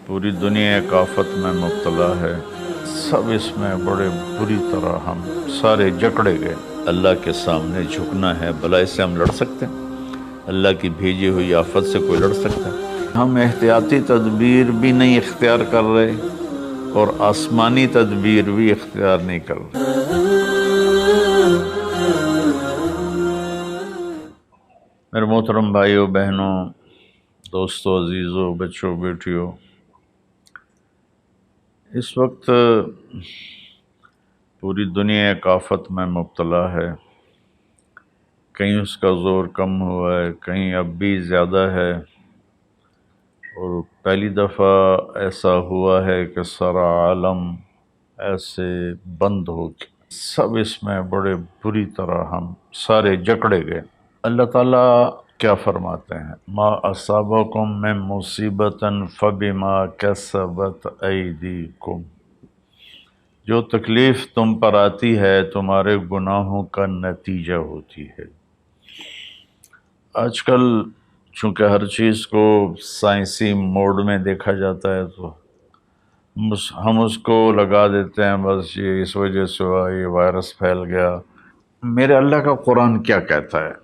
پوری دنیا ایک آفت میں مبتلا ہے، سب اس میں بڑے بری طرح ہم سارے جکڑے گئے۔ اللہ کے سامنے جھکنا ہے، بھلا اس سے ہم لڑ سکتے ہیں؟ اللہ کی بھیجی ہوئی آفت سے کوئی لڑ سکتا ہے؟ ہم احتیاطی تدبیر بھی نہیں اختیار کر رہے اور آسمانی تدبیر بھی اختیار نہیں کر رہے۔ میرے محترم بھائیوں بہنوں، دوستوں، عزیزوں، بچوں، بیٹیوں، اس وقت پوری دنیا ایک آفت میں مبتلا ہے۔ کہیں اس کا زور کم ہوا ہے، کہیں اب بھی زیادہ ہے، اور پہلی دفعہ ایسا ہوا ہے کہ سارا عالم ایسے بند ہو گیا۔ سب اس میں بڑے بری طرح ہم سارے جکڑے گئے۔ اللہ تعالیٰ کیا فرماتے ہیں؟ ما اصابکم من مصیبۃ فبما کسبت ایدیکم، جو تکلیف تم پر آتی ہے تمہارے گناہوں کا نتیجہ ہوتی ہے۔ آج کل چونکہ ہر چیز کو سائنسی موڈ میں دیکھا جاتا ہے تو ہم اس کو لگا دیتے ہیں، بس یہ اس وجہ سے ہوا، یہ وائرس پھیل گیا۔ میرے اللہ کا قرآن کیا کہتا ہے؟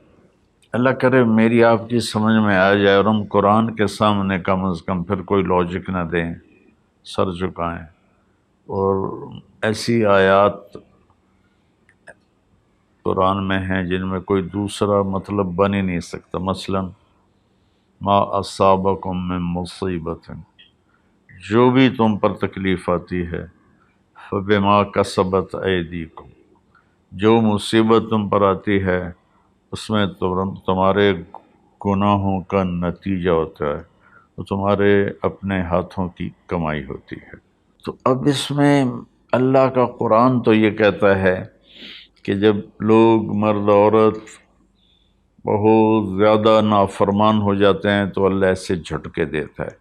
اللہ کرے میری آپ کی سمجھ میں آ جائے اور ہم قرآن کے سامنے کم از کم پھر کوئی لاجک نہ دیں، سر جھکائیں، اور ایسی آیات قرآن میں ہیں جن میں کوئی دوسرا مطلب بن ہی نہیں سکتا۔ مثلا ما اصابکم من مصیبت، جو بھی تم پر تکلیف آتی ہے، فبما کسبت ایدیکم، جو مصیبت تم پر آتی ہے اس میں تمہارے گناہوں کا نتیجہ ہوتا ہے، وہ تمہارے اپنے ہاتھوں کی کمائی ہوتی ہے۔ تو اب اس میں اللہ کا قرآن تو یہ کہتا ہے کہ جب لوگ مرد عورت بہت زیادہ نافرمان ہو جاتے ہیں تو اللہ ایسے جھٹکے دیتا ہے۔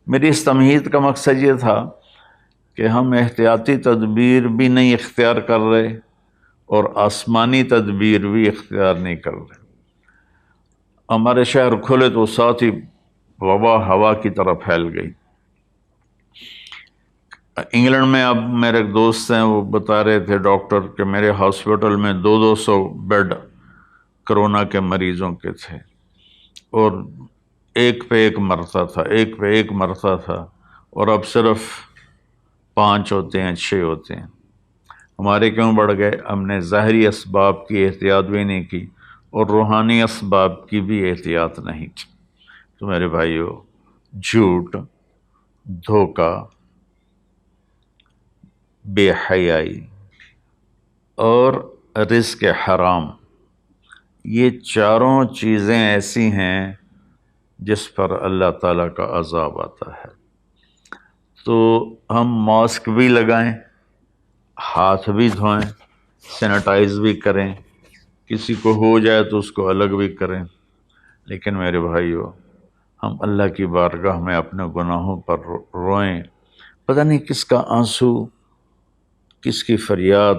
میری اس تمہید کا مقصد یہ تھا کہ ہم احتیاطی تدبیر بھی نہیں اختیار کر رہے اور آسمانی تدبیر بھی اختیار نہیں کر رہے۔ ہمارے شہر کھلے تو ساتھ ہی وبا ہوا کی طرح پھیل گئی۔ انگلینڈ میں اب میرے ایک دوست ہیں، وہ بتا رہے تھے ڈاکٹر کہ میرے ہاسپٹل میں 200 بیڈ کرونا کے مریضوں کے تھے، اور ایک پہ ایک مرتا تھا، ایک پہ ایک مرتا تھا، اور اب صرف 5 ہوتے ہیں، 6 ہوتے ہیں۔ ہمارے کیوں بڑھ گئے؟ ہم نے ظاہری اسباب کی احتیاط بھی نہیں کی اور روحانی اسباب کی بھی احتیاط نہیں کی۔ تو میرے بھائیو، جھوٹ، دھوکہ، بے حیائی اور رزق حرام، یہ چاروں چیزیں ایسی ہیں جس پر اللہ تعالیٰ کا عذاب آتا ہے۔ تو ہم ماسک بھی لگائیں، ہاتھ بھی دھوئیں، سینیٹائز بھی کریں، کسی کو ہو جائے تو اس کو الگ بھی کریں، لیکن میرے بھائیو ہم اللہ کی بارگاہ میں اپنے گناہوں پر روئیں۔ پتہ نہیں کس کا آنسو، کس کی فریاد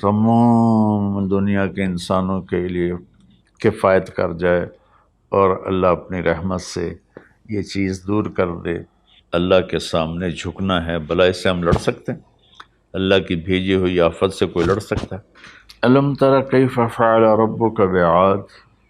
تمام دنیا کے انسانوں کے لیے کفایت کر جائے اور اللہ اپنی رحمت سے یہ چیز دور کر دے۔ اللہ کے سامنے جھکنا ہے، بھلا اس سے ہم لڑ سکتے ہیں؟ اللہ کی بھیجی ہوئی آفت سے کوئی لڑ سکتا ہے؟ الم تر کیف فعل ربک بعاد